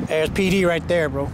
There's PD right there, bro.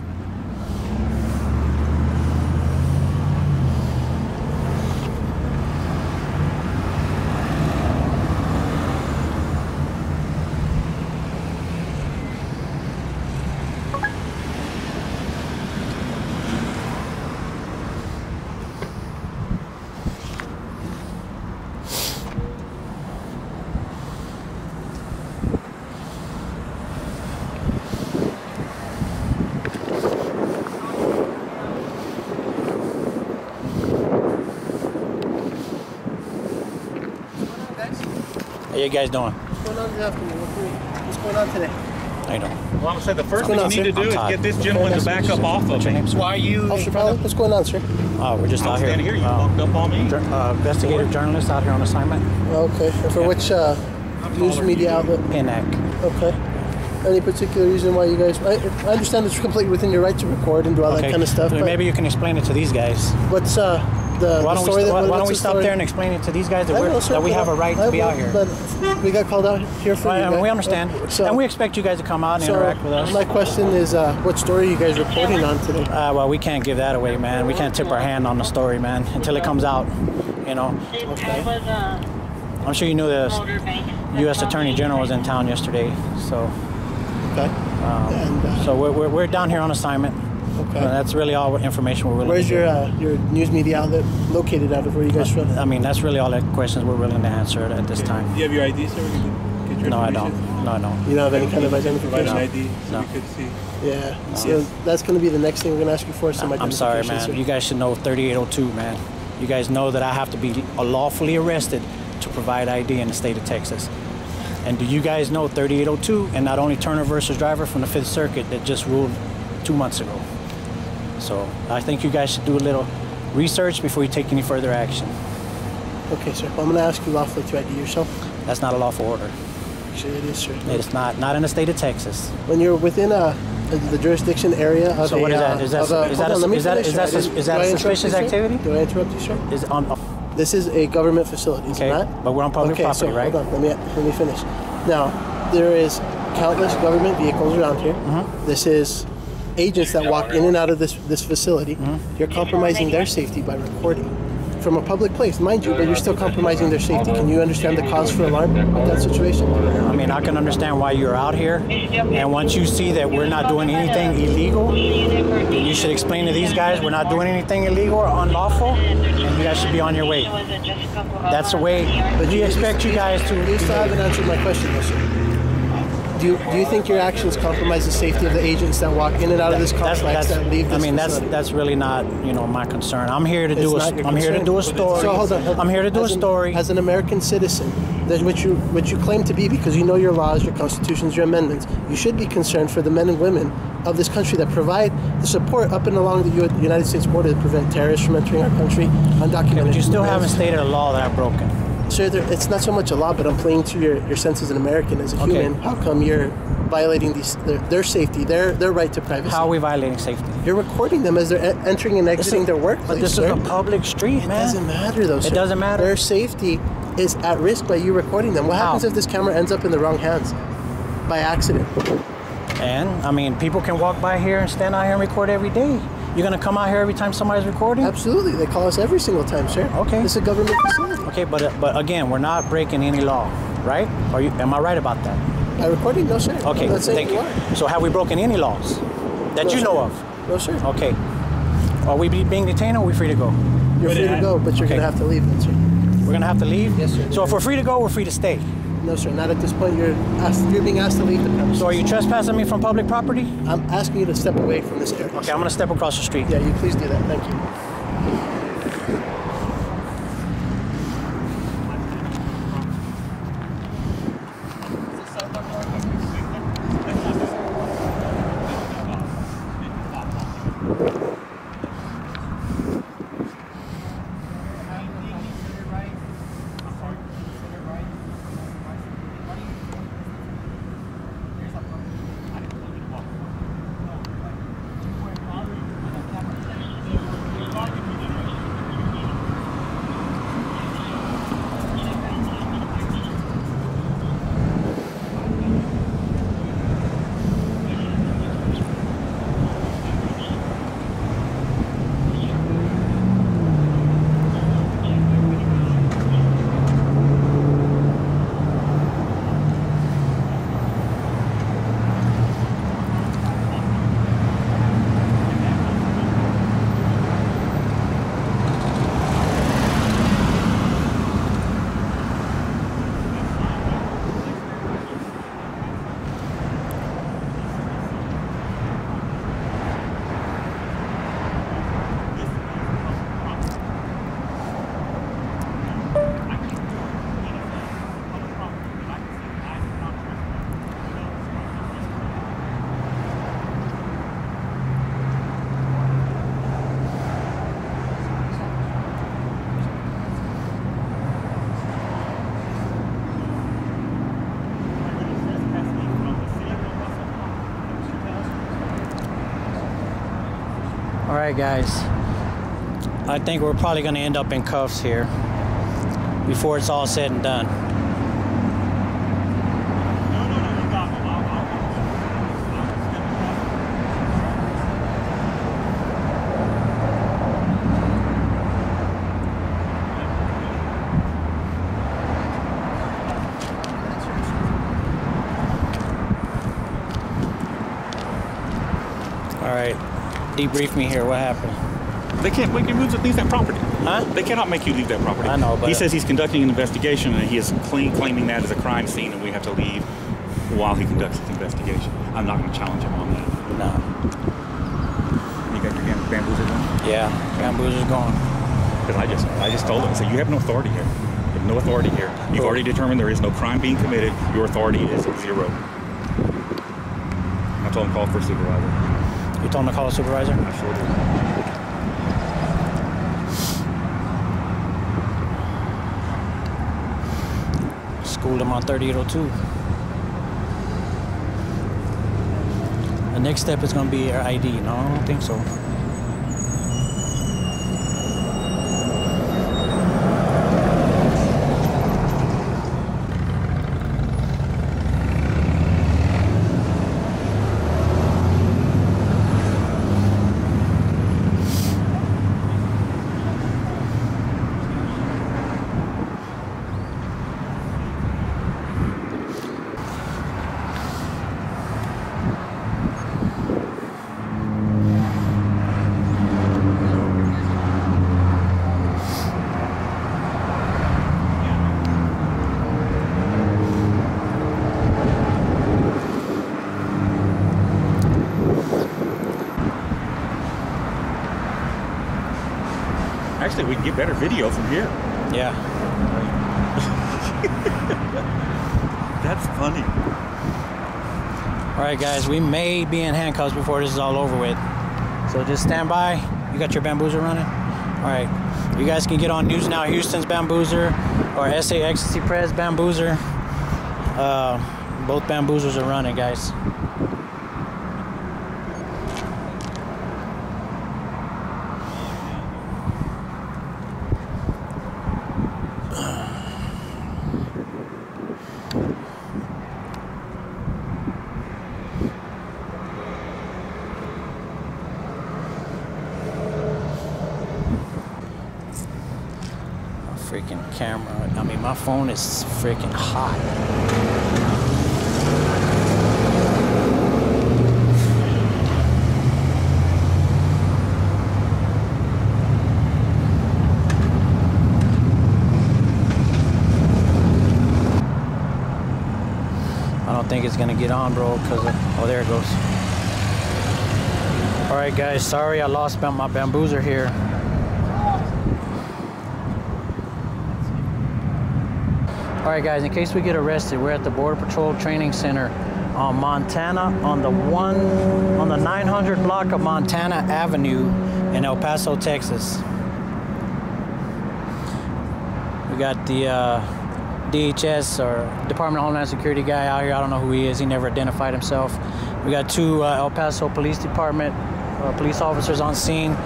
How you guys doing? What's going on this afternoon? What's going on today? How you doing? Well, I'm gonna say the first thing you need to do is get this gentleman to back up off of me. Why are you? What's going on, sir? Oh, we're just out here. Standing here. You walked up on me. Investigative journalist out here on assignment. Okay. And for which news media outlet? PNAC. Okay. Any particular reason why you guys? I understand it's completely within your right to record and do all that kind of stuff. Well, maybe you can explain it to these guys. What's why don't we stop there and explain it to these guys that we have a right to be out here? But we got called out here for you. We understand, and we expect you guys to come out and interact with us. My question is, what story are you guys reporting on today? Well, we can't give that away, man. We can't tip our hand on the story, man, until it comes out. You know. Okay. I'm sure you knew the U.S. Attorney General was in town yesterday, so. Okay. So we're down here on assignment. Okay. That's really all information we're willing Where's to give. Your news media outlet located out of? Where you guys from? I mean, that's really all the questions we're willing to answer at this time. Do you have your ID, sir? Get your No, I don't. No, I don't. You don't have any kind of identification? Provide an ID so we could see. Yeah. No. So that's going to be the next thing we're going to ask you for. Some I'm sorry, man. Sir. You guys should know 3802, man. You guys know that I have to be lawfully arrested to provide ID in the state of Texas. And do you guys know 3802 and not only Turner versus Driver from the 5th Circuit that just ruled 2 months ago? So I think you guys should do a little research before you take any further action. Okay, sir. Well, I'm going to ask you lawfully to ID yourself. That's not a lawful order. Actually, it is, sir. It's not in the state of Texas. When you're within the jurisdiction area of so what is that? Is that a suspicious activity? Do I interrupt you, sir? This is a government facility, is it not? But we're on public property, right? Hold on, let me finish. Now, there is countless government vehicles around here. This is agents that walk in and out of this facility. You're compromising their safety by recording from a public place, mind you, but you're still compromising their safety. Can you understand the cause for alarm with that situation? I mean, I can understand why you're out here, and once you see that we're not doing anything illegal, you should explain to these guys we're not doing anything illegal or unlawful, and you guys should be on your way. That's the way. But we expect you guys to. You still haven't answered my question, though, sir. Do you think your actions compromise the safety of the agents that walk in and out of this complex that leave this facility? That's really not my concern. I'm here to do a story. So hold on. I'm here to do a story. As an American citizen, which you claim to be because you know your laws, your constitutions, your amendments, you should be concerned for the men and women of this country that provide the support up and along the United States border to prevent terrorists from entering our country undocumented. Okay, but you still haven't stated a law that I've broken. Sir, it's not so much a law, but I'm playing to your sense as an American, as a human. How come you're violating their safety, their right to privacy? How are we violating safety? You're recording them as they're entering and exiting their workplace. But this is a public street, man. It doesn't matter, though, sir. It doesn't matter. Their safety is at risk by you recording them. What happens if this camera ends up in the wrong hands by accident? And, I mean, people can walk by here and stand out here and record every day. You're going to come out here every time somebody's recording? Absolutely. They call us every single time, sir. Okay. This is a government facility. Okay, but again, we're not breaking any law, right? Am I right about that? By recording? No, sir. Okay, thank you. So have we broken any laws that you know of? No, sir. Okay. Are we being detained or are we free to go? You're free to go, but you're going to have to leave then, sir. We're going to have to leave? Yes, sir. So if we're free to go, we're free to stay? No, sir. Not at this point. You're being asked to leave the premises. So are you trespassing me from public property? I'm asking you to step away from this area. Okay, I'm going to step across the street. Yeah, you please do that. Thank you. All right, guys. I think we're probably going to end up in cuffs here before it's all said and done. All right, debrief me here. What happened? They can't make you leave that property. Huh? They cannot make you leave that property. I know, but he says he's conducting an investigation and he is claiming that as a crime scene, and we have to leave while he conducts his investigation. I'm not going to challenge him on that. No. You got your bamboozler going? Yeah, bamboozler's gone. Because I just told him, I said, you have no authority here. You have no authority here. You've already determined there is no crime being committed. Your authority is 0. I told him call for a supervisor. You told him to call a supervisor? I sure did. Schooled him on 3802. The next step is going to be our ID. No, I don't think so. Actually, we can get better video from here. Yeah. That's funny. All right, guys, we may be in handcuffs before this is all over with. So just stand by. You got your bamboozler running? All right. You guys can get on News Now Houston's bamboozler or Saextazyprez bamboozler. Both bamboozlers are running, guys. Freaking camera. I mean, my phone is freaking hot. I don't think it's gonna get on, bro, because oh, there it goes. All right, guys, sorry I lost my bamboozler here. All right, guys, in case we get arrested, we're at the Border Patrol Training Center on Montana, on the 900 block of Montana Avenue in El Paso, Texas. We got the DHS, or Department of Homeland Security guy out here. I don't know who he is. He never identified himself. We got 2 El Paso Police Department police officers on scene.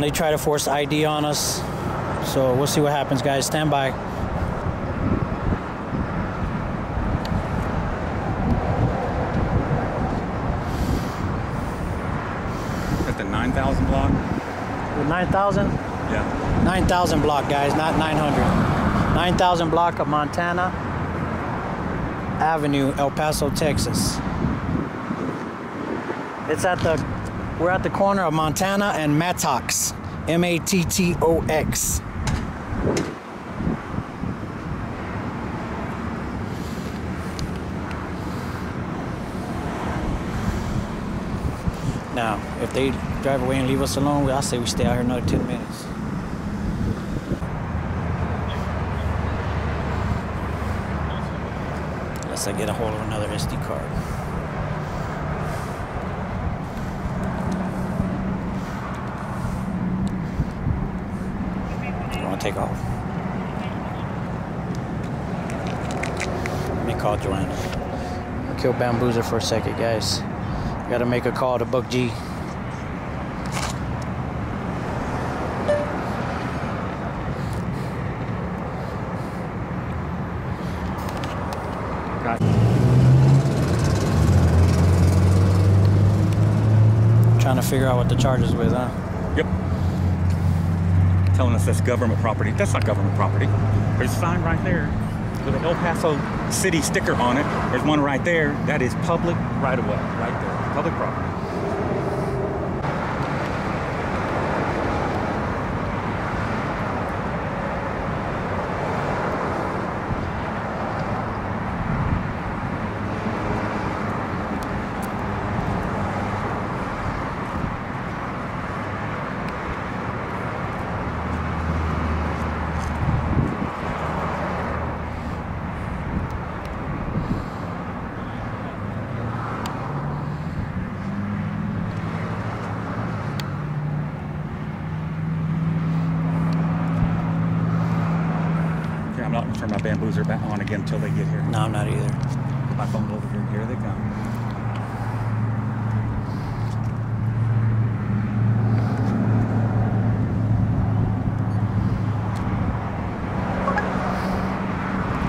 They try to force ID on us. So we'll see what happens, guys. Stand by. At the 9,000 block? The 9,000? Yeah. 9,000 block, guys, not 900. 9,000 block of Montana Avenue, El Paso, Texas. We're at the corner of Montana and Mattox. M-A-T-T-O-X. Now, if they drive away and leave us alone, I'll say we stay out here another 10 minutes. Unless I get a hold of another SD card. I want to take off. Let me call Joanna. I'll kill Bamboozler for a second, guys. Gotta make a call to Buck G. Trying to figure out what the charge is with, huh? Yep. Telling us that's government property. That's not government property. There's a sign right there with an El Paso City sticker on it. There's one right there. That is public right away, right there. Public property. I'm not going to turn my bamboozer back on again until they get here. No, I'm not either. Put my phone over here. Here they come.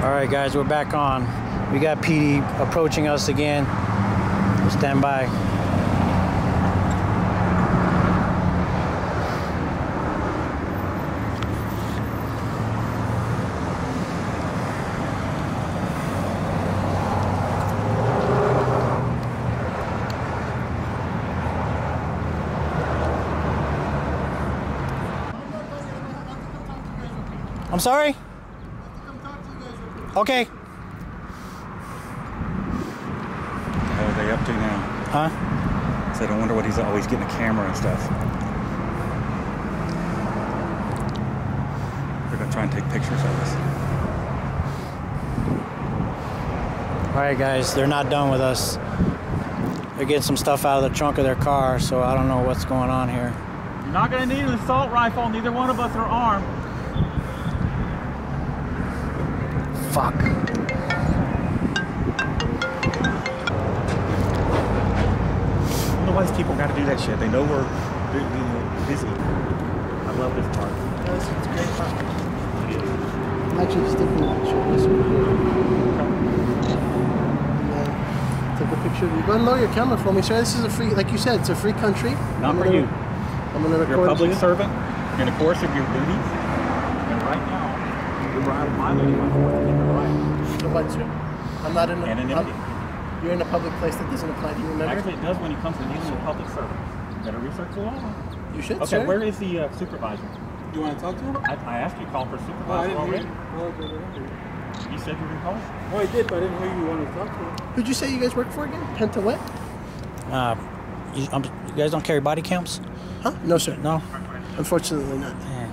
All right, guys, we're back on. We got PD approaching us again. Stand by. I'm sorry? Okay. What the hell are they up to now? Huh? Said, I wonder what he's always getting a camera and stuff. They're going to try and take pictures of us. All right, guys, they're not done with us. They're getting some stuff out of the trunk of their car, so I don't know what's going on here. You're not going to need an assault rifle. Neither one of us are armed. Fuck. I don't know why these people got to do that shit. They know we're busy. I love this part. It's a great part. Actually, just take a picture of this one here. Take a picture of you. Go ahead and lower your camera for me, sir. This is a free, like you said, it's a free country. Not for you. I'm going to record You're a public you. servant in the course of your duties. And right now, you're violating my Fourth Amendment right. So what, sir? I'm not in a... Anonymity. You're in a public place that doesn't apply to you, remember? Actually, it does when it comes to dealing with public servants. You better research the law. You should, Okay, sir. where is the supervisor? You want to talk to him? I asked you to call for a Oh, I supervisor didn't hear already. you. You said you were going to call? Oh, I did, but I didn't hear you wanted to talk to him. Who'd you say you guys work for again? Penta what? You guys don't carry body cams? Huh? No, sir. No? Unfortunately not. Yeah.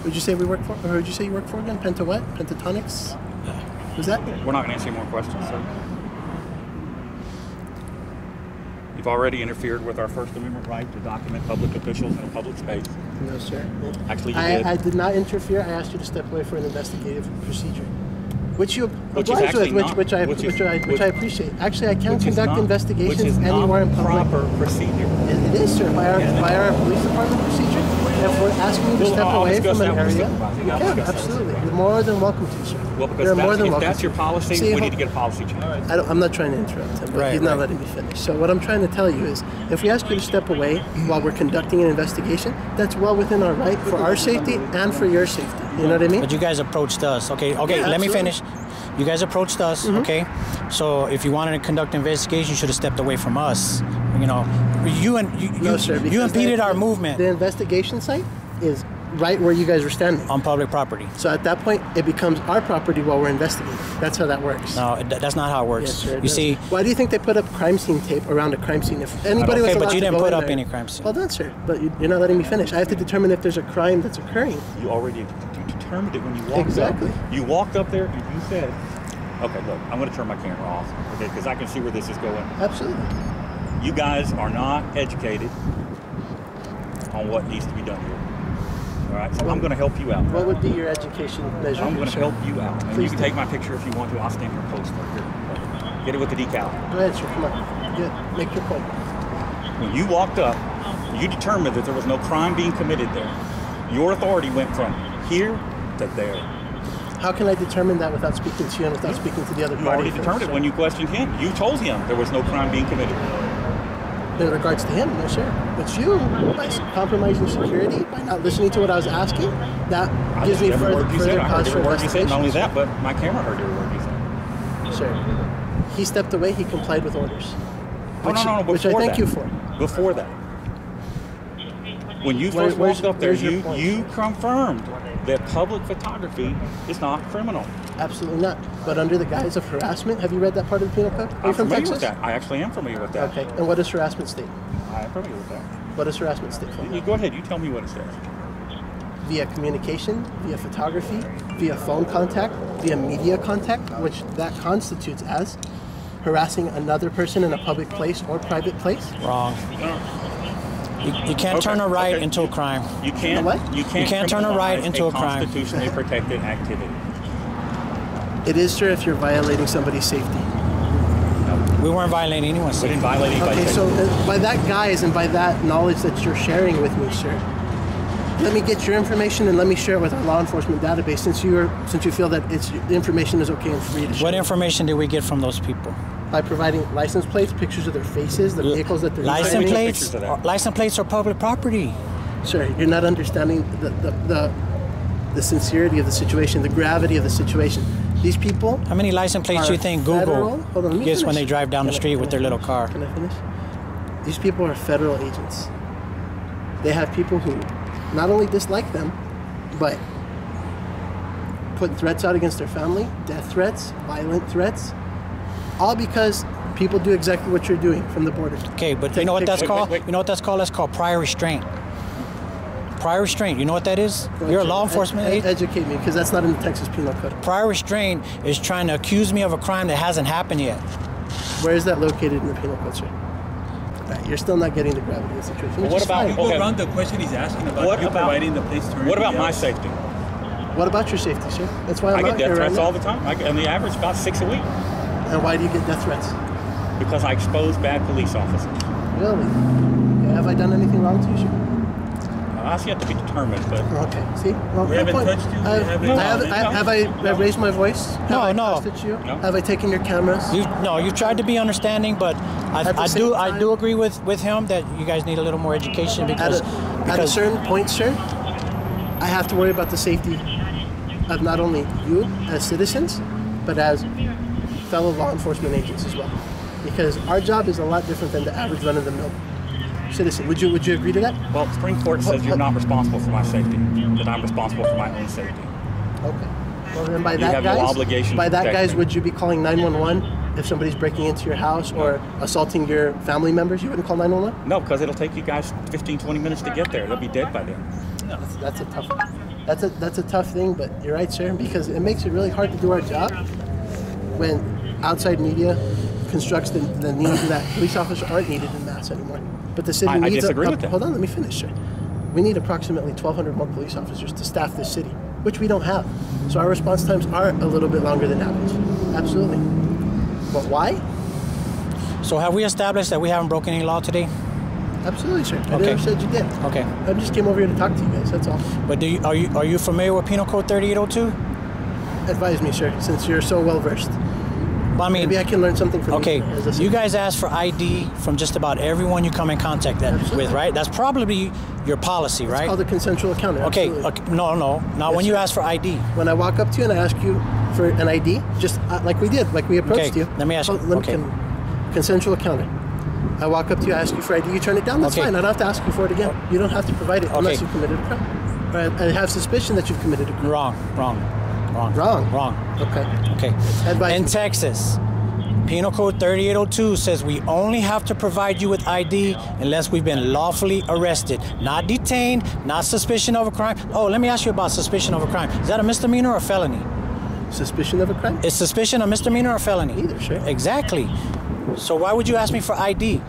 Who'd you say we work for? Or who'd you say you work for again? Penta what? Pentatonics? Who's that? We're not going to answer any more questions, sir. You've already interfered with our First Amendment right to document public officials in a public space. No, sir. Actually, you did. I did not interfere. I asked you to step away for an investigative procedure, which you Which is obliged with, actually not- which I appreciate. Actually, I can conduct investigations anywhere in public. Proper procedure. It is, sir, by our police department procedure. If we're asking you to step I'll away discuss from an that with the area, supervisor. you Yeah, I'll can, discuss that. absolutely. You're more than welcome to, sir. Well, because You're more than if welcome that's to. your policy, See, we need to get a policy change. I'm not trying to interrupt him, but Right, he's not right. letting me finish. So what I'm trying to tell you is, if we ask you to step away while we're conducting an investigation, that's well within our right for our safety and for your safety. You know what I mean? But you guys approached us. Okay, Yeah, let me absolutely. finish. You guys approached us, okay? So if you wanted to conduct an investigation, you should have stepped away from us. You know, you No, sir. you because impeded the- our movement The investigation site is right where you guys were standing. on public property. So at that point, it becomes our property while we're investigating. That's how that works. No, that's not how it works. Yes, sir, it You does. see, why do you think they put up crime scene tape around a crime scene? If anybody was okay, allowed but you to didn't go put in up there- any crime scene. Well done, sir. But you're not letting me finish. I have to determine if there's a crime that's occurring. You already determined it when you walked Exactly. up. You walked up there and you said, okay, look, I'm going to turn my camera off, okay, because I can see where this is going. Absolutely. You guys are not educated on what needs to be done here. All right, so I'm going to help you out. What would be your education measure? I'm going to sir? help you out. And Please you can do. take my picture if you want to. I'll stand here close right here. Get it with the decal. Go ahead, sir. Come on. Make your point. When you walked up, you determined that there was no crime being committed there. Your authority went from here to there. How can I determine that without speaking to you and without speaking to the other You party? already determined it when you questioned him. You told him there was no crime being committed. In regards to him, no sir. But you, by compromising security, by not listening to what I was asking, that gives me further cause for investigation. Not only that, but my camera heard every word you said. Sir, he stepped away, he complied with orders. Which I thank you for. Before that. When you first walked up there, you confirmed that public photography is not criminal. Absolutely not. But under the guise of harassment, have you read that part of the penal code? Are you from Texas? With that. I actually am familiar with that. Okay. And what does harassment state? I am familiar with that. What does harassment state for? You go ahead. You tell me what it says. Via communication, via photography, via phone contact, via media contact, which that constitutes as harassing another person in a public place or private place. Wrong. You can't turn a right into a crime. You can't. What? You can't turn a right into a crime. Constitutionally protected activity. It is, sir, if you're violating somebody's safety. We weren't violating anyone's We safety. didn't violate anybody's Okay, safety. so by that guise and by that knowledge that you're sharing with me, sir, let me get your information and let me share it with our law enforcement database since you feel that the information is okay and free to share. What information did we get from those people? By providing license plates, pictures of their faces, the vehicles that they're License driving. plates. pictures of that. License plates are public property. Sir, you're not understanding the sincerity of the situation, the gravity of the situation. These people. How many license plates do you think Hold on, Google let me gets when finish. they drive down the street with their little car? Can I finish? These people are federal agents. They have people who not only dislike them, but put threats out against their family, death threats, violent threats, all because people do exactly what you're doing from the border. Okay, but you know what that's called? You know what that's called? That's called prior restraint. Prior restraint. You know what that is? You're a law enforcement agent. Educate me, because that's not in the Texas Penal Code. Prior restraint is trying to accuse me of a crime that hasn't happened yet. Where is that located in the Penal Code, sir? Right, you're still not getting the gravity of the situation. What about- You go around the question he's asking about What you about- providing the place to What about my else. safety? What about your safety, sir? That's why I'm I out get death here threats right all now. the time. On the average, about 6 a week. And why do you get death threats? Because I expose bad police officers. Really? Okay, have I done anything wrong to you, sir? That's yet to be determined, but Okay, see? Well, We no haven't point. touched you? We Have I raised my voice? No, Have I no. cussed at you? No. Have I taken your cameras? You tried to be understanding, but At the I same do time- agree with him that you guys need a little more education At because a certain point, sir, I have to worry about the safety of not only you as citizens, but as fellow law enforcement agents as well. Because our job is a lot different than the average run-of-the-mill citizen. Would you agree to that? well, the Supreme Court says you're not responsible for my safety. That I'm responsible for my own safety. Okay. Well, then by You that have no guys, obligation by to that protect guys, me. would you be calling 911 if somebody's breaking into your house or assaulting your family members? You wouldn't call 911? No, because it'll take you guys 15, 20 minutes to get there. They'll be dead by then. That's a tough. That's a tough thing, but you're right, sir, because it makes it really hard to do our job when outside media constructs the need that police officers aren't needed in mass anymore. But the city I needs. disagree with that. Hold on, let me finish, sir. We need approximately 1,200 more police officers to staff this city, which we don't have. So our response times are a little bit longer than average. Absolutely. But why? So have we established that we haven't broken any law today? Absolutely, sir. I Okay. never said you did. Okay. I just came over here to talk to you guys. That's all. But are you familiar with Penal Code 3802? Advise me, sir, since you're so well versed. Well, I mean, Maybe I can learn something from okay, you. as a you citizen. guys ask for ID from just about everyone you come in contact with, right? That's probably your policy, It's right? called a consensual encounter. Okay, absolutely. no, not Yes, when you sir. ask for ID. When I walk up to you and I ask you for an ID, just like we did, like we approached Okay, you. let me ask you, okay. Consensual encounter. I walk up to you, I ask you for ID, you turn it down, that's Okay. fine. I don't have to ask you for it again. You don't have to provide it unless Okay. you've committed a crime. Or I have suspicion that you've committed a crime. Wrong. Wrong. Okay. Okay. Advise In me. Texas, Penal Code 3802 says we only have to provide you with ID unless we've been lawfully arrested, not detained, not suspicion of a crime. Oh, let me ask you about suspicion of a crime. Is that a misdemeanor or a felony? Suspicion of a crime? Is suspicion a misdemeanor or a felony? Neither, sure. Exactly. So why would you ask me for ID?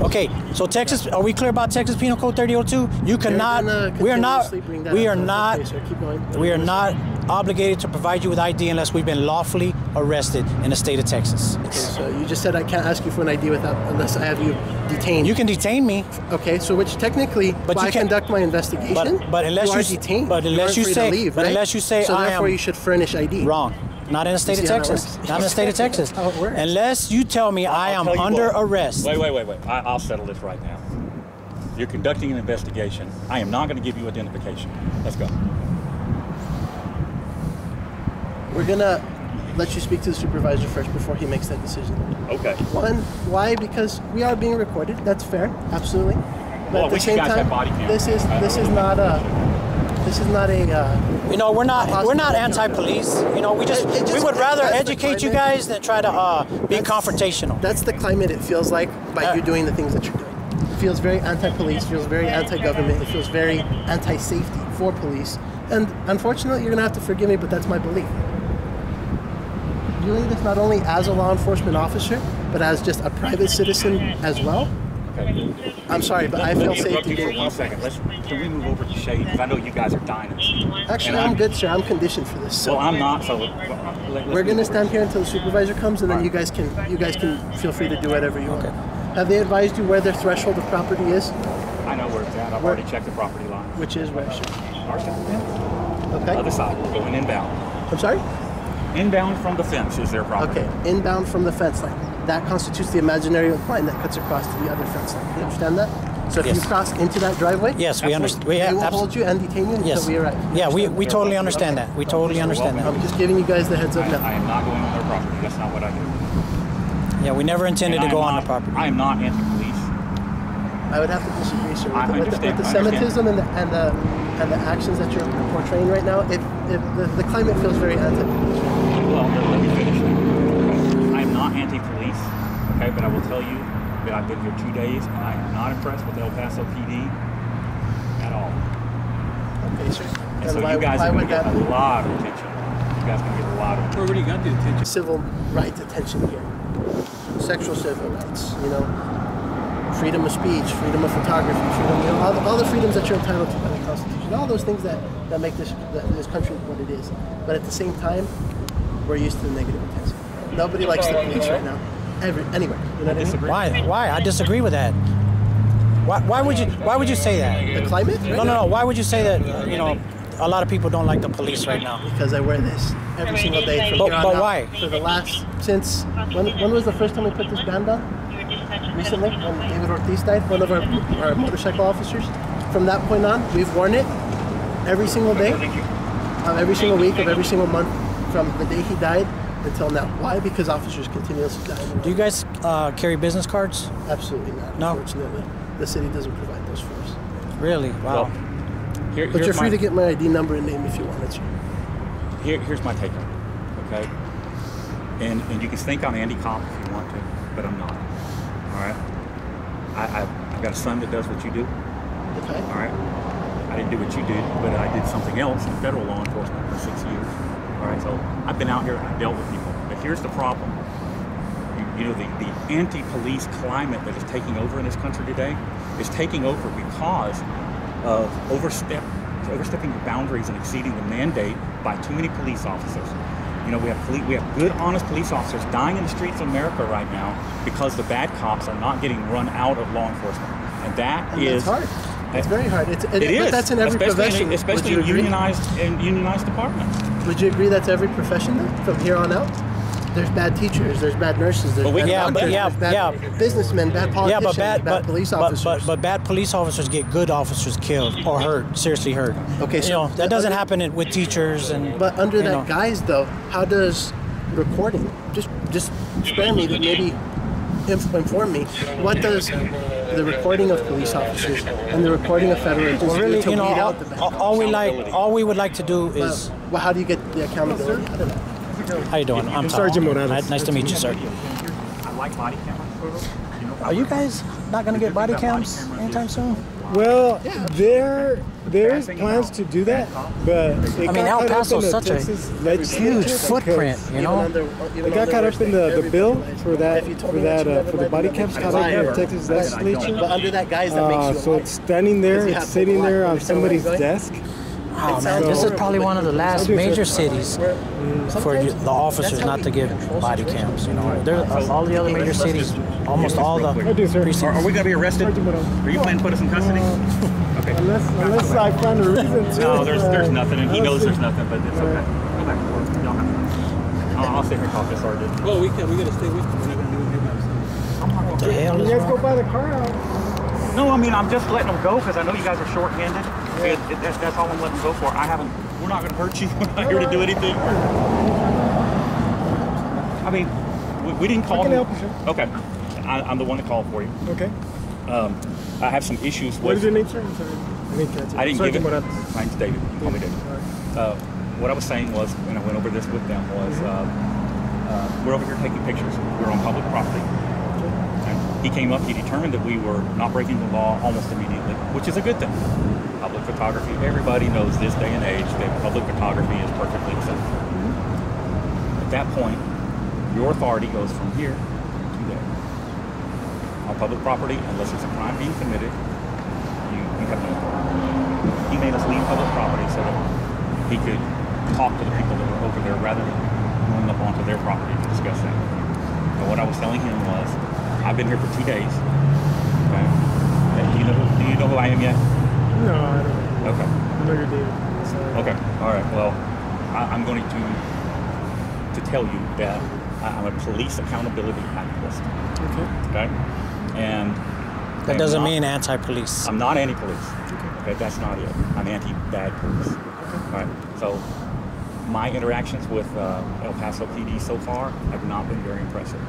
Okay, so Texas, are we clear about Texas Penal Code 3802? You cannot, we are not obligated to provide you with ID unless we've been lawfully arrested in the state of Texas. So you just said I can't ask you for an ID unless I have you detained. You can detain me, Okay, so which technically, But while you I can't- conduct my investigation, but unless you are you- detained. but You unless aren't you free say- to leave, but right? unless you say so I therefore am- you should furnish ID. wrong. Not in the state of See how that Texas. works? Not in the state of Texas. How it works. Unless you tell me I am I'll tell you under what. arrest. Wait. I'll settle this right now. You're conducting an investigation. I am not going to give you identification. Let's go. We're gonna let you speak to the supervisor first before he makes that decision. Okay. One, why? Because we are being recorded. That's fair, absolutely. But Well, at the wish you same guys time, had body cam. this is not a. You know, we're not anti-police. You know, we would rather that's the educate you climate. guys than try to be confrontational. That's the climate it feels like by you doing the things that you're doing. It feels very anti-police, feels very anti-government, it feels very anti-safety for police. And unfortunately, you're gonna have to forgive me, but that's my belief. Doing this not only as a law enforcement officer, but as just a private citizen as well. Okay. I'm sorry, but I Let feel me interrupt safety you for being 1 second. Can we move over to Shade? Because I know you guys are dying to see. Actually, And I'm good, sir. I'm conditioned for this. So Well, I'm not. So we're gonna stand here until the supervisor comes, and then you guys can feel free to do whatever you want. Have they advised you where their threshold of property is? I know where it's at. I've Where- already checked the property line. Which is where, sir? Our side. Okay. Other side. Going inbound. I'm sorry? Inbound from the fence is their property. Okay, inbound from the fence line. That constitutes the imaginary line that cuts across to the other fence line. You understand that? So if Yes. you cross into that driveway, Yes, we understand. We they have will hold you and detain you until Yes. we arrive. Yeah, we totally understand that. We totally understand that. I'm just giving you guys the heads up I now. am not going on their property. That's not what I do. Yeah, we never intended And to I go am on the not- property. I am not anti-police. I would have to disagree, sir. I With understand, the I understand. Semitism and the actions that you're portraying right now, the climate feels very anti-police. Well, let me finish now. I am not anti-police, okay, but I will tell you that I've been here 2 days and I am not impressed with El Paso PD at all. Okay, sir. And And so why- you guys why are going would to get that a be? lot of attention. You guys are going to get a lot of attention. Already got the attention. Civil rights attention here. Sexual civil rights, freedom of speech, freedom of photography, freedom, all the freedoms that you're entitled to by the Constitution, all those things that make this country what it is. But at the same time, we're used to the negative attention. Nobody likes the police right now. Anyway, you know what I mean? Disagree. Why? I disagree with that. Why would you say that? The climate? Right? No. Why would you say that? A lot of people don't like the police right now. Because I wear this every single day from But- here on but out. why? For the last, since, when was the first time we put this band on? Recently, when David Ortiz died, one of our motorcycle officers. From that point on, we've worn it every single day, of every single week, of every single month, from the day he died until now. Why? Because officers continuously die. Do you guys carry business cards? Absolutely not, No? unfortunately. The city doesn't provide those for us. Really? Wow. Well, Here, But here's you're free my- to get my ID number and name if you wanted to. Here's my take on it, okay? And you can think I'm Andy Cop if you want to, but I'm not. All right? I've got a son that does what you do. Okay? All right? I didn't do what you did, but I did something else in federal law enforcement for 6 years. All right? So I've been out here and I've dealt with people. But here's the problem. The anti-police climate that is taking over in this country today is taking over because of overstepping the boundaries and exceeding the mandate by too many police officers. We have good, honest police officers dying in the streets of America right now because the bad cops are not getting run out of law enforcement, and And it's hard. It's very hard. It It is, But that's in every profession. especially Would you in agree? unionized departments. Would you agree that's every profession then, from here on out? There's bad teachers, there's bad nurses, there's But we- bad Yeah, doctors, but- there's bad businessmen, bad Yeah, politicians, but police officers. but bad police officers get good officers killed or hurt, seriously hurt. Okay, so that doesn't happen with teachers and. But under you that know. guise, though, how does recording, just spare me to maybe inform me, what does the recording of police officers and the recording of federal agents Well, really, do to weed out the bad cops? all we would like to do is. Well, how do you get the accountability out of that? How you doing? I'm Sergeant Tom. Morales. Nice to meet you, sir. I like body cameras. Are you guys not gonna get body cams anytime soon? Well, there's plans to do that, but it got El caught up Paso in is the such a Texas legislature huge because footprint, you know. It got caught up in the bill for the body cams caught up in the Texas legislature. But under that guise, that makes you a So liar. it's standing there, Because you it's have sitting to there lie. on Understand where somebody's I'm going? desk. Oh man, this is probably one of the last major cities for the officers not to give body cams. All the other major cities, almost all the do, sir. precincts. Are we going to be arrested? Are you planning to put us in custody? Okay. Unless I find a reason to. No, there's nothing, and he knows there's nothing, but it's okay. Go back to work. Y'all have I'll sit here and talk to Sergeant. Well, we gotta stay with him. We're not gonna do anything by ourselves. What the hell You is guys wrong? go buy the car out. No, I mean, I'm just letting them go because I know you guys are short-handed. That's all I'm letting them go for. We're not going to hurt you. We're not here to do anything. I mean, we didn't call I can him. help you, sir. Okay. I'm the one that called for you. Okay. I have some issues with... What is your name, sir? I'm sorry. I didn't give it. Morales. My name's David. Call me David. What I was saying was, and I went over this with them, was we're over here taking pictures. We're on public property. And he came up, he determined that we were not breaking the law almost immediately, which is a good thing. Public photography, everybody knows this day and age that public photography is perfectly acceptable. At that point, your authority goes from here to there. On public property, unless there's a crime being committed, you have no authority. He made us leave public property so that he could talk to the people that were over there rather than going up onto their property to discuss that. And what I was telling him was, I've been here for 2 days. Okay. Do you know who I am yet? No, I don't. Okay. I know you're David. Sorry. Okay. All right. Well, I'm going to tell you that I'm a police accountability activist. Okay. Okay. And That doesn't mean anti-police. I'm not anti-police. Okay. That's not it. I'm anti-bad police. All right. So my interactions with El Paso PD so far have not been very impressive.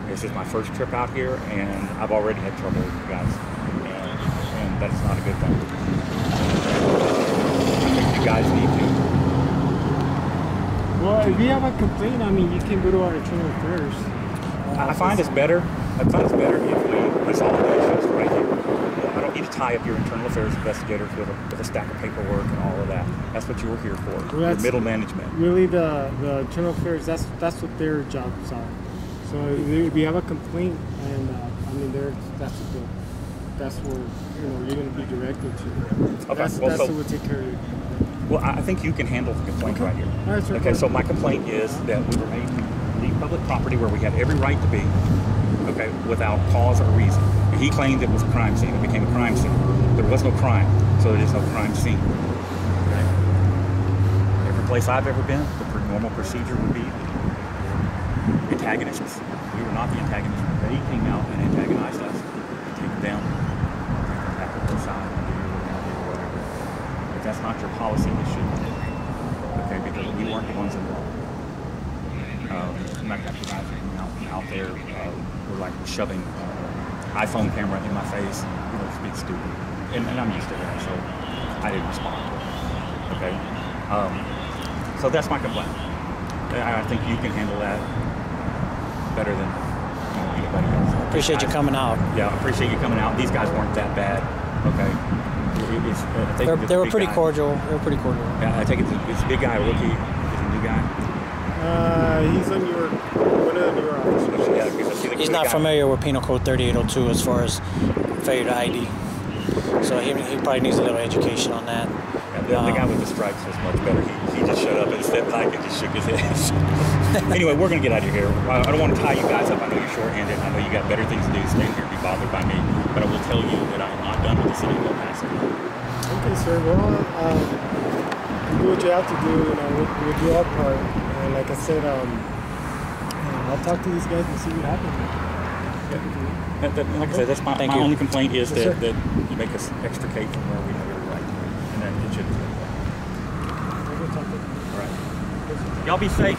This is my first trip out here, and I've already had trouble with you guys, and that's not a good thing. I think you guys need to. Well, if you have a complaint, I mean, you can go to our internal affairs. I find it's better. I find it's better if we resolve the issues right here. I don't need to tie up your internal affairs investigators with a stack of paperwork and all of that. That's what you were here for. Well, your middle management. Really, the internal affairs, that's what their jobs are. So if you have a complaint, and I mean, that's where you're going to be directed to. Okay. That's what will take care of you. Well, I think you can handle the complaint right here. All right, sir. Okay, so my complaint is that we were made to leave public property where we had every right to be, okay, without cause or reason. And he claimed it was a crime scene. It became a crime scene. There was no crime, so it is no crime scene. Okay? Every place I've ever been, the normal procedure would be antagonists. We were not the antagonists. They came out and antagonized us. Take them back to the side and do whatever. But that's not your policy. It should be. Okay, because we weren't the ones involved. Like that guys out there were like shoving iPhone camera in my face. It's being stupid. And I'm used to that, so I didn't respond. Okay? So that's my complaint. I think you can handle that better than anybody else. Appreciate you coming out. Yeah, I appreciate you coming out. These guys weren't that bad. Okay. They were pretty cordial. They were pretty cordial. Yeah, I take it it's a big guy, a rookie, is a new guy. He's one of the newer officers. Yeah, He's not familiar with Penal Code 3802 as far as failure to ID. So he probably needs a little education on that. Yeah, the guy with the stripes was much better. He just shut up and stepped back and just shook his head. Anyway, we're going to get out of here. I don't want to tie you guys up. I know you're short-handed. I know you got better things to do than stand here and be bothered by me. But I will tell you that I am not done with the city of El Paso. Okay, sir. Well, you do what you have to do. We'll do our part. And like I said, I'll talk to these guys and see what happens. Like I said, that's my only complaint is that you make us extricate from where we have every right. And then it shouldn't be. All right. Y'all be safe.